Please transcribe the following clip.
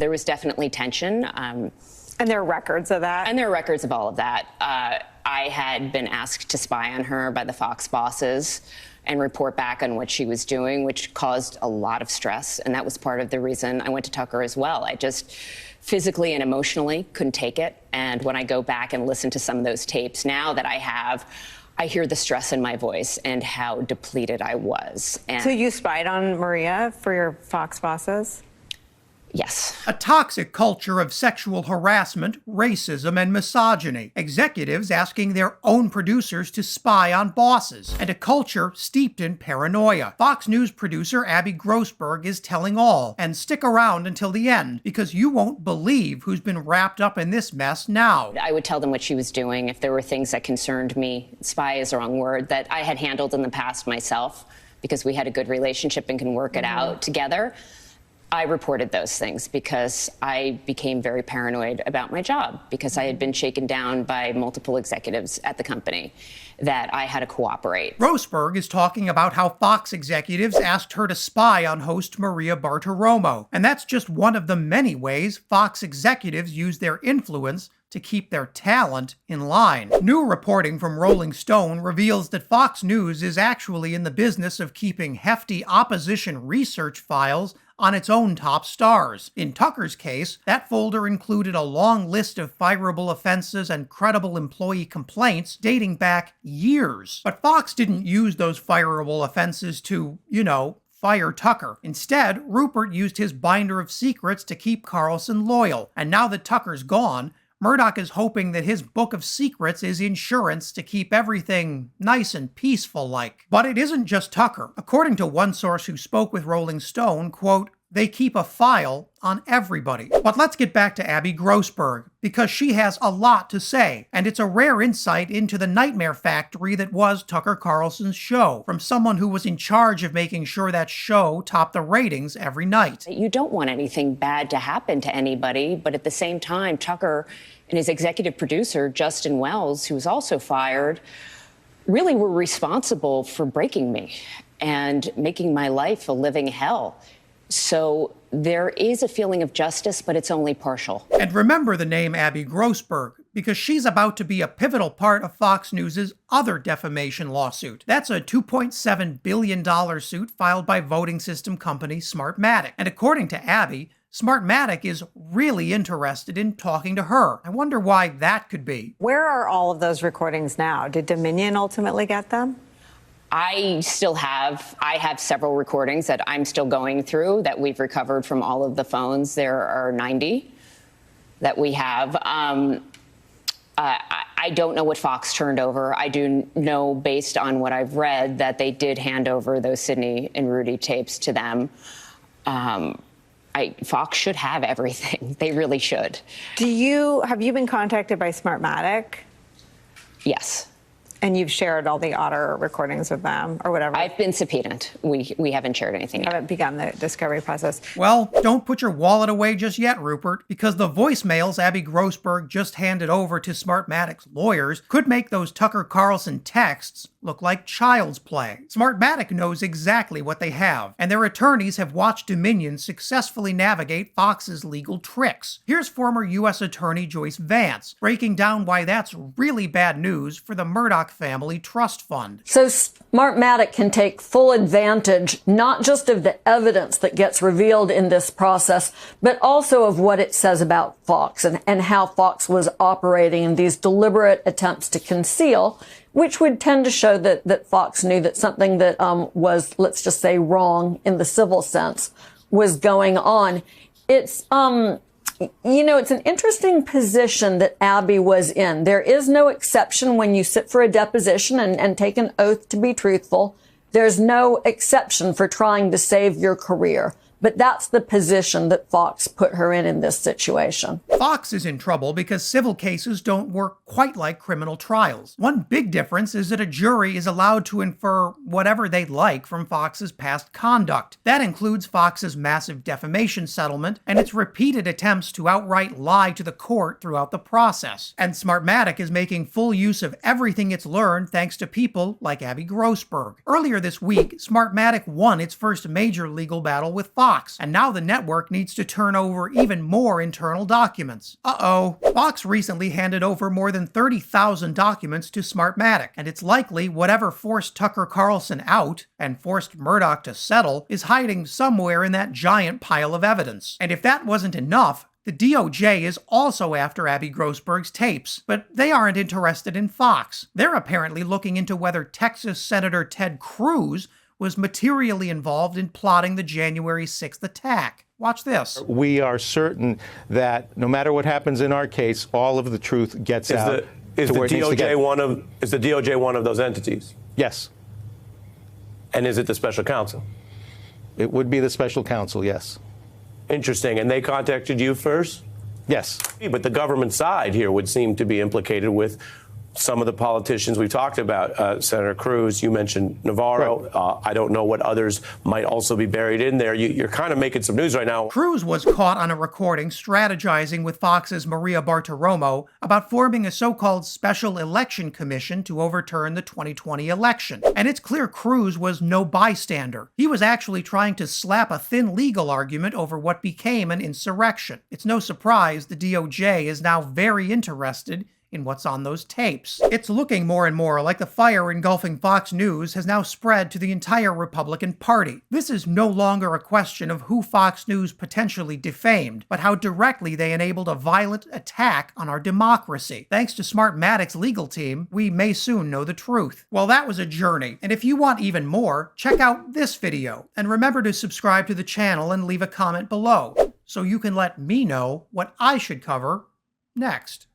There was definitely tension. And there are records of that? And there are records of all of that. I had been asked to spy on her by the Fox bosses and report back on what she was doing, which caused a lot of stress. And that was part of the reason I went to Tucker as well. I just physically and emotionally couldn't take it. And when I go back and listen to some of those tapes now that I hear the stress in my voice and how depleted I was. And so you spied on Maria for your Fox bosses? Yes. A toxic culture of sexual harassment, racism, and misogyny. Executives asking their own producers to spy on bosses. And a culture steeped in paranoia. Fox News producer Abby Grossberg is telling all. And stick around until the end, because you won't believe who's been wrapped up in this mess now. I would tell them what she was doing if there were things that concerned me. Spy is the wrong word, that I had handled in the past myself, because we had a good relationship and can work it out together. I reported those things because I became very paranoid about my job, because I had been shaken down by multiple executives at the company, that I had to cooperate. Grossberg is talking about how Fox executives asked her to spy on host Maria Bartiromo. And that's just one of the many ways Fox executives use their influence to keep their talent in line. New reporting from Rolling Stone reveals that Fox News is actually in the business of keeping hefty opposition research files on its own top stars. In Tucker's case, that folder included a long list of fireable offenses and credible employee complaints dating back years. But Fox didn't use those fireable offenses to, fire Tucker. Instead, Rupert used his binder of secrets to keep Carlson loyal. And now that Tucker's gone, Murdoch is hoping that his book of secrets is insurance to keep everything nice and peaceful-like. But it isn't just Tucker. According to one source who spoke with Rolling Stone, quote, they keep a file on everybody. But let's get back to Abby Grossberg, because she has a lot to say, and it's a rare insight into the nightmare factory that was Tucker Carlson's show, from someone who was in charge of making sure that show topped the ratings every night. You don't want anything bad to happen to anybody, but at the same time, Tucker and his executive producer, Justin Wells, who was also fired, really were responsible for breaking me and making my life a living hell. So there is a feeling of justice, but it's only partial. And remember the name Abby Grossberg, because she's about to be a pivotal part of Fox News' other defamation lawsuit. That's a $2.7 billion suit filed by voting system company Smartmatic. And according to Abby, Smartmatic is really interested in talking to her. I wonder why that could be. Where are all of those recordings now? Did Dominion ultimately get them? I have several recordings that I'm still going through that we've recovered from all of the phones. There are 90 that we have. I don't know what Fox turned over. I do know, based on what I've read, that they did hand over those Sidney and Rudy tapes to them. Fox should have everything. They really should. Have you been contacted by Smartmatic? Yes. And you've shared all the Otter recordings with them, or whatever? I've been subpoenaed. We haven't shared anything yet. Haven't begun the discovery process. Well, don't put your wallet away just yet, Rupert, because the voicemails Abby Grossberg just handed over to Smartmatic's lawyers could make those Tucker Carlson texts look like child's play. Smartmatic knows exactly what they have, and their attorneys have watched Dominion successfully navigate Fox's legal tricks. Here's former U.S. Attorney Joyce Vance breaking down why that's really bad news for the Murdoch Family Trust Fund. So Smartmatic can take full advantage not just of the evidence that gets revealed in this process, but also of what it says about Fox and how Fox was operating in these deliberate attempts to conceal, which would tend to show that Fox knew that something that was, let's just say, wrong in the civil sense was going on. It's it's an interesting position that Abby was in. There is no exception when you sit for a deposition and take an oath to be truthful. There's no exception for trying to save your career. But that's the position that Fox put her in this situation. Fox is in trouble because civil cases don't work quite like criminal trials. One big difference is that a jury is allowed to infer whatever they'd like from Fox's past conduct. That includes Fox's massive defamation settlement and its repeated attempts to outright lie to the court throughout the process. And Smartmatic is making full use of everything it's learned thanks to people like Abby Grossberg. Earlier this week, Smartmatic won its first major legal battle with Fox. Fox, and now the network needs to turn over even more internal documents. Uh-oh. Fox recently handed over more than 30,000 documents to Smartmatic, and it's likely whatever forced Tucker Carlson out and forced Murdoch to settle is hiding somewhere in that giant pile of evidence. And if that wasn't enough, the DOJ is also after Abby Grossberg's tapes, but they aren't interested in Fox. They're apparently looking into whether Texas Senator Ted Cruz was materially involved in plotting the January 6th attack. Watch this. We are certain that no matter what happens in our case, all of the truth gets out. Is the DOJ one of those entities? Yes. And is it the special counsel? It would be the special counsel, yes. Interesting. And they contacted you first? Yes. But the government side here would seem to be implicated with some of the politicians we talked about. Senator Cruz, you mentioned Navarro. Right. I don't know what others might also be buried in there. You're kind of making some news right now. Cruz was caught on a recording strategizing with Fox's Maria Bartiromo about forming a so-called special election commission to overturn the 2020 election. And it's clear Cruz was no bystander. He was actually trying to slap a thin legal argument over what became an insurrection. It's no surprise the DOJ is now very interested in what's on those tapes. It's looking more and more like the fire engulfing Fox News has now spread to the entire Republican Party. This is no longer a question of who Fox News potentially defamed, but how directly they enabled a violent attack on our democracy. Thanks to Smartmatic's legal team, we may soon know the truth. Well, that was a journey, and if you want even more, check out this video, and remember to subscribe to the channel and leave a comment below, so you can let me know what I should cover next.